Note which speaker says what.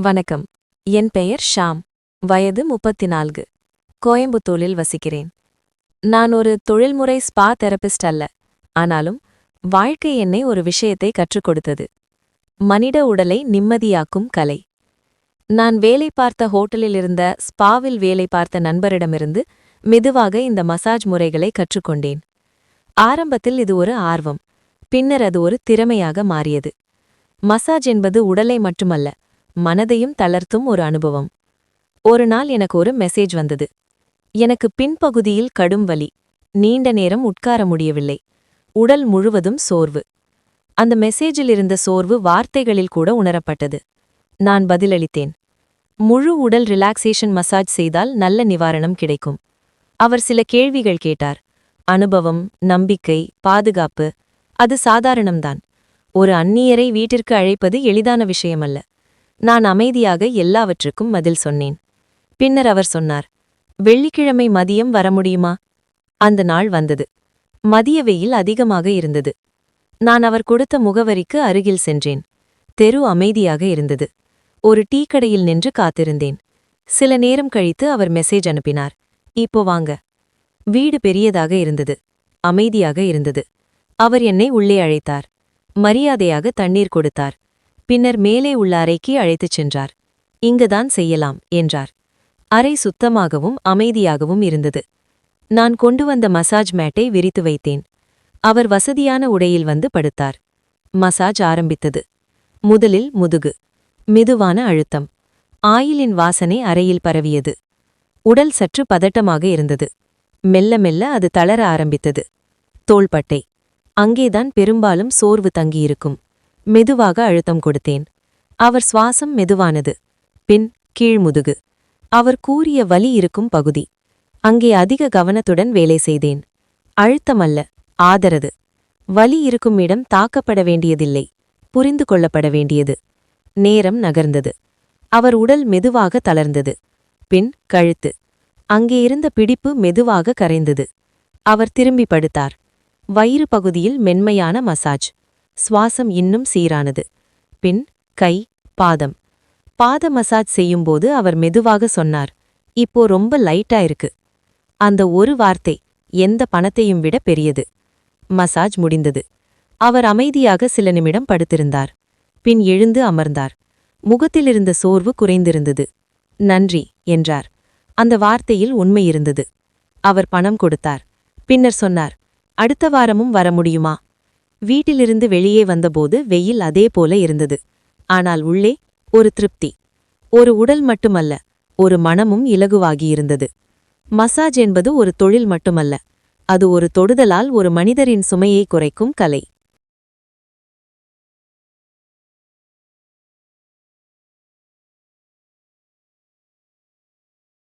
Speaker 1: வணக்கம். என் பெயர் ஷாம். வயது 34. கோயம்புத்தூரில் வசிக்கிறேன். நான் ஒரு தொழில்முறை ஸ்பா தெரபிஸ்ட் அல்ல. ஆனாலும் வாழ்க்கை என்னை ஒரு விஷயத்தை கற்றுக் கொடுத்தது. மனித உடலை நிம்மதியாக்கும் கலை. நான் வேலை பார்த்த ஹோட்டலில் இருந்த ஸ்பாவில் வேலை பார்த்த நண்பரிடமிருந்து மெதுவாக இந்த மசாஜ் முறைகளை கற்றுக்கொண்டேன். ஆரம்பத்தில் இது ஒரு ஆர்வம். பின்னர் அது ஒரு திறமையாக மாறியது. மசாஜ் என்பது உடலை மட்டுமல்ல, மனதையும் தளர்த்தும் ஒரு அனுபவம். ஒரு நாள் எனக்கு ஒரு மெசேஜ் வந்தது. எனக்கு பின்பகுதியில் கடும் வலி. நீண்ட நேரம் உட்கார முடியவில்லை. உடல் முழுவதும் சோர்வு. அந்த மெசேஜில் இருந்த சோர்வு வார்த்தைகளில் கூட உணரப்பட்டது. நான் பதிலளித்தேன். முழு உடல் ரிலாக்ஸேஷன் மசாஜ் செய்தால் நல்ல நிவாரணம் கிடைக்கும். அவர் சில கேள்விகள் கேட்டார். அனுபவம், நம்பிக்கை, பாதுகாப்பு. அது சாதாரணம்தான். ஒரு அந்நியரை வீட்டிற்கு அழைப்பது எளிதான விஷயமல்ல. நான் அமைதியாக எல்லாவற்றுக்கும் பதில் சொன்னேன். பின்னர் அவர் சொன்னார், வெள்ளிக்கிழமை மதியம் வர முடியுமா? அந்த நாள் வந்தது. மதிய வெயில் அதிகமாக இருந்தது. நான் அவர் கொடுத்த முகவரிக்கு அருகில் சென்றேன். தெரு அமைதியாக இருந்தது. ஒரு டீக்கடையில் நின்று காத்திருந்தேன். சில நேரம் கழித்து அவர் மெசேஜ் அனுப்பினார். இப்போ வாங்க. வீடு பெரியதாக இருந்தது. அமைதியாக இருந்தது. அவர் என்னை உள்ளே அழைத்தார். மரியாதையாக தண்ணீர் கொடுத்தார். பின்னர் மேலே உள்ள அறைக்கு அழைத்துச் சென்றார். இங்குதான் செய்யலாம் என்றார். அறை சுத்தமாகவும் அமைதியாகவும் இருந்தது. நான் கொண்டு வந்த மசாஜ் மேட்டை விரித்து வைத்தேன். அவர் வசதியான உடையில் வந்து படுத்தார். மசாஜ் ஆரம்பித்தது. முதலில் முதுகு. மெதுவான அழுத்தம். ஆயிலின் வாசனை அறையில் பரவியது. உடல் சற்று பதட்டமாக இருந்தது. மெல்ல மெல்ல அது தளர ஆரம்பித்தது. தோள்பட்டை. அங்கேதான் பெரும்பாலும் சோர்வு தங்கியிருக்கும். மெதுவாக அழுத்தம் கொடுத்தேன். அவர் சுவாசம் மெதுவானது. பின் கீழ்முதுகு. அவர் கூறிய வலி இருக்கும் பகுதி. அங்கே அதிக கவனத்துடன் வேலை செய்தேன். அழுத்தமல்ல, ஆதரவு. வலி இருக்கும் இடம் தாக்கப்பட வேண்டியதில்லை, புரிந்து கொள்ளப்பட வேண்டியது. நேரம் நகர்ந்தது. அவர் உடல் மெதுவாக தளர்ந்தது. பின் கழுத்து. அங்கே இருந்த பிடிப்பு மெதுவாக கரைந்தது. அவர் திரும்பி படுத்தார். வயிறு பகுதியில் மென்மையான மசாஜ். சுவாசம் இன்னும் சீரானது. பின் கை, பாதம். பாத மசாஜ் செய்யும்போது அவர் மெதுவாக சொன்னார், இப்போ ரொம்ப லைட்டா இருக்கு. அந்த ஒரு வார்த்தை எந்த பணத்தையும் விட பெரியது. மசாஜ் முடிந்தது. அவர் அமைதியாக சில நிமிடம் படுத்திருந்தார். பின் எழுந்து அமர்ந்தார். முகத்திலிருந்த சோர்வு குறைந்திருந்தது. நன்றி என்றார். அந்த வார்த்தையில் உண்மை இருந்தது. அவர் பணம் கொடுத்தார். பின்னர் சொன்னார், அடுத்த வாரமும் வர முடியுமா? வீட்டிலிருந்து வெளியே வந்தபோது வெயில் அதே போல இருந்தது. ஆனால் உள்ளே ஒரு திருப்தி. ஒரு உடல் மட்டுமல்ல, ஒரு மனமும் இலகுவாகியிருந்தது. மசாஜ் என்பது ஒரு தொழில் மட்டுமல்ல, அது ஒரு தொடுதலால் ஒரு மனிதரின் சுமையை குறைக்கும் கலை.